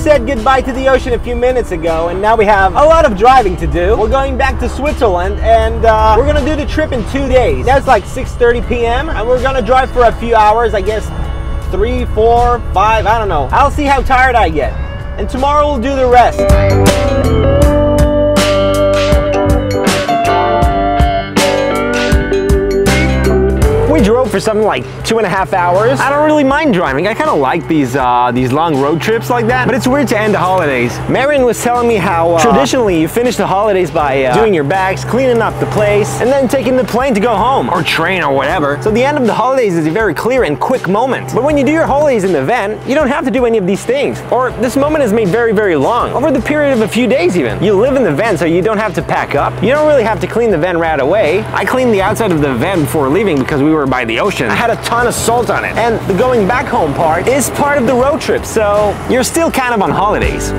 said goodbye to the ocean a few minutes ago, and now we have a lot of driving to do. We're going back to Switzerland, and we're gonna do the trip in 2 days. That's like 6:30 p.m. and we're gonna drive for a few hours, I guess 3, 4, 5, I don't know. I'll see how tired I get. And tomorrow we'll do the rest. We drove for something like 2.5 hours. I don't really mind driving. I kind of like these long road trips like that, but it's weird to end the holidays. Marion was telling me how traditionally you finish the holidays by doing your bags, cleaning up the place, and then taking the plane to go home, or train or whatever. So the end of the holidays is a very clear and quick moment. But when you do your holidays in the van, you don't have to do any of these things. Or this moment is made very, very long, over the period of a few days even. You live in the van, so you don't have to pack up. You don't really have to clean the van right away. I cleaned the outside of the van before leaving because we were by the ocean. I had a ton of salt on it. And the going back home part is part of the road trip, so you're still kind of on holidays.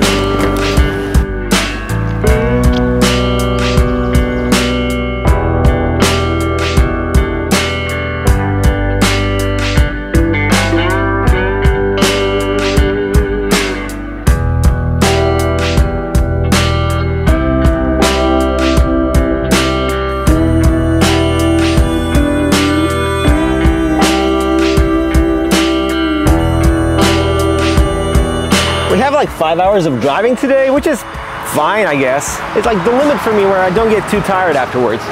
Like 5 hours of driving today, which is fine, I guess. It's like the limit for me where I don't get too tired afterwards.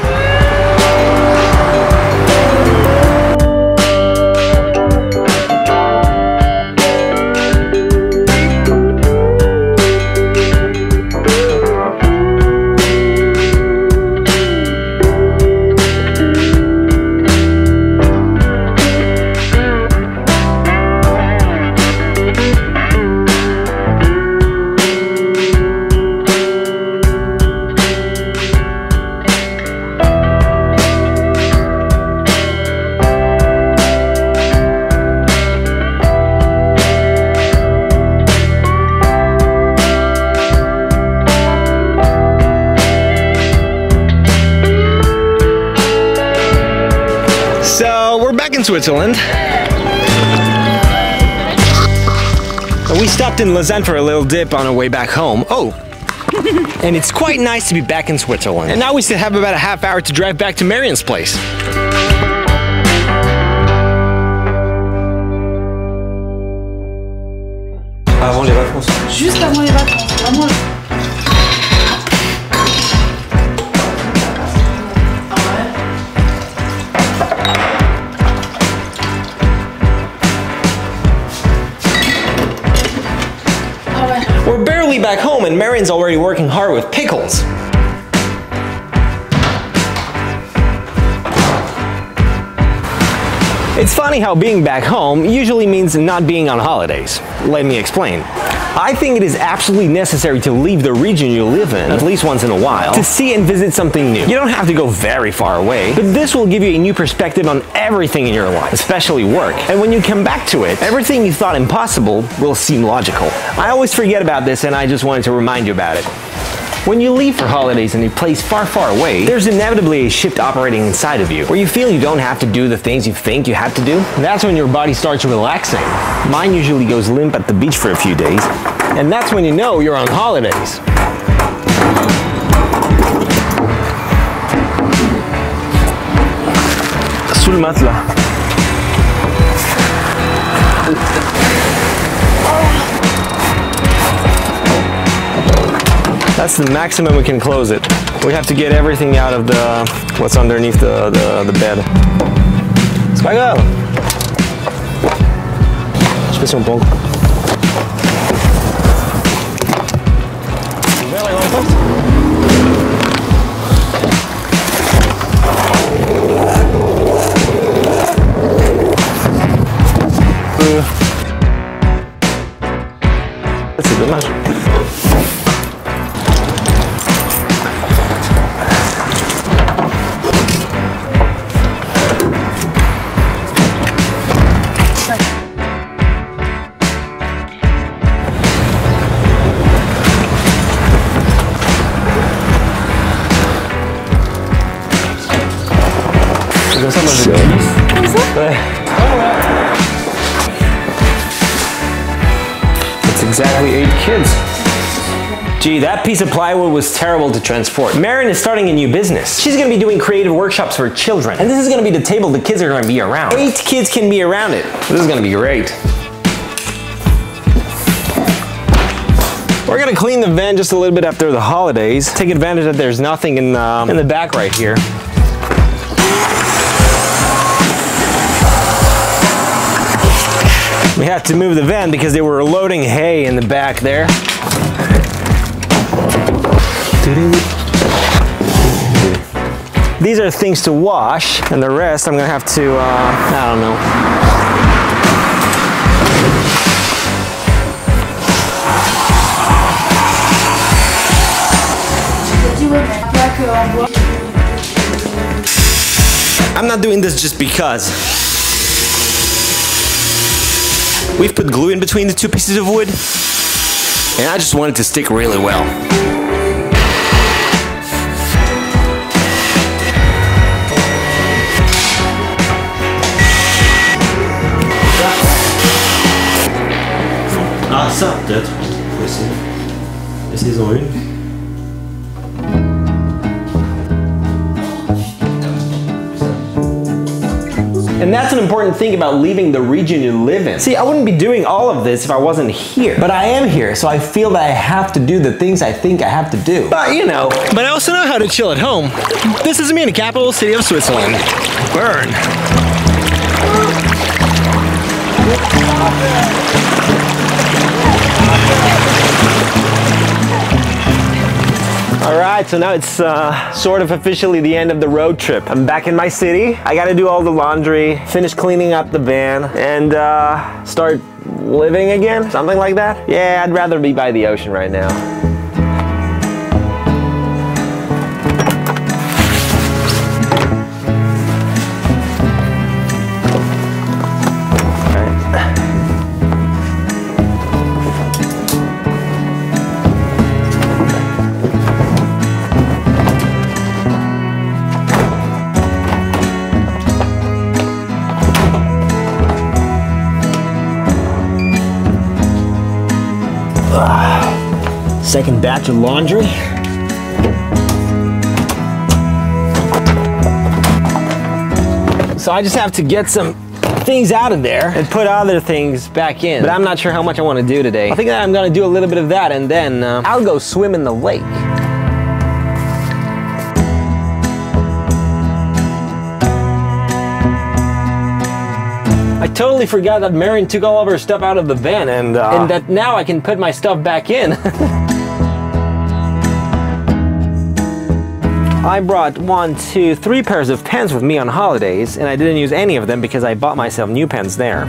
In Switzerland. We stopped in Lausanne for a little dip on our way back home. Oh, and it's quite nice to be back in Switzerland. And now we still have about a half hour to drive back to Marion's place. Avant les vacances. Juste avant les vacances, vraiment. We're barely back home and Marion's already working hard with pickles. It's funny how being back home usually means not being on holidays. Let me explain. I think it is absolutely necessary to leave the region you live in, at least once in a while, to see and visit something new. You don't have to go very far away, but this will give you a new perspective on everything in your life, especially work. And when you come back to it, everything you thought impossible will seem logical. I always forget about this and I just wanted to remind you about it. When you leave for holidays in a place far, far away, there's inevitably a shift operating inside of you, where you feel you don't have to do the things you think you have to do. That's when your body starts relaxing. Mine usually goes limp at the beach for a few days, and that's when you know you're on holidays. Sous le matelas. That's the maximum we can close it. We have to get everything out of what's underneath the bed. C'est pas grave. Je sais pas si on peut. Ouvert la grande porte? C'est dommage. Comme ça, moi je glisse. Comme ça? Ouais. Let's exactly 8 kids. Gee, that piece of plywood was terrible to transport. Marin is starting a new business. She's gonna be doing creative workshops for children. And this is gonna be the table the kids are gonna be around. 8 kids can be around it. This is gonna be great. We're gonna clean the van just a little bit after the holidays. Take advantage that there's nothing in the back right here. We had to move the van because they were loading hay in the back there. These are things to wash, and the rest I'm gonna have to, I don't know. I'm not doing this just because. We've put glue in between the 2 pieces of wood, and I just want it to stick really well. Ah, ça, peut-être. Faut essayer. Essayons une. And that's an important thing about leaving the region you live in. See, I wouldn't be doing all of this if I wasn't here. But I am here, so I feel that I have to do the things I think I have to do. But you know. But I also know how to chill at home. This is me in the capital city of Switzerland. Bern. All right, so now it's sort of officially the end of the road trip. I'm back in my city. I gotta do all the laundry, finish cleaning up the van, and start living again, something like that. Yeah, I'd rather be by the ocean right now. Second batch of laundry. So I just have to get some things out of there and put other things back in. But I'm not sure how much I want to do today. I think that I'm gonna do a little bit of that, and then I'll go swim in the lake. I totally forgot that Marin took all of her stuff out of the van, and that now I can put my stuff back in. I brought 1, 2, 3 pairs of pens with me on holidays, and I didn't use any of them because I bought myself new pens there.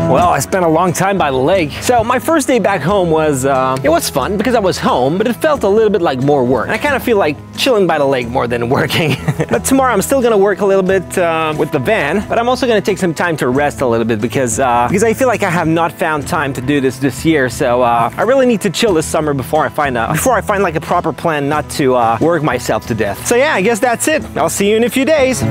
Well, I spent a long time by the lake. So my first day back home was, it was fun because I was home, but it felt a little bit like more work. And I kind of feel like chilling by the lake more than working. But tomorrow I'm still gonna work a little bit with the van, but I'm also gonna take some time to rest a little bit because I feel like I have not found time to do this year. So I really need to chill this summer before I find like a proper plan not to work myself to death. So yeah, I guess that's it. I'll see you in a few days.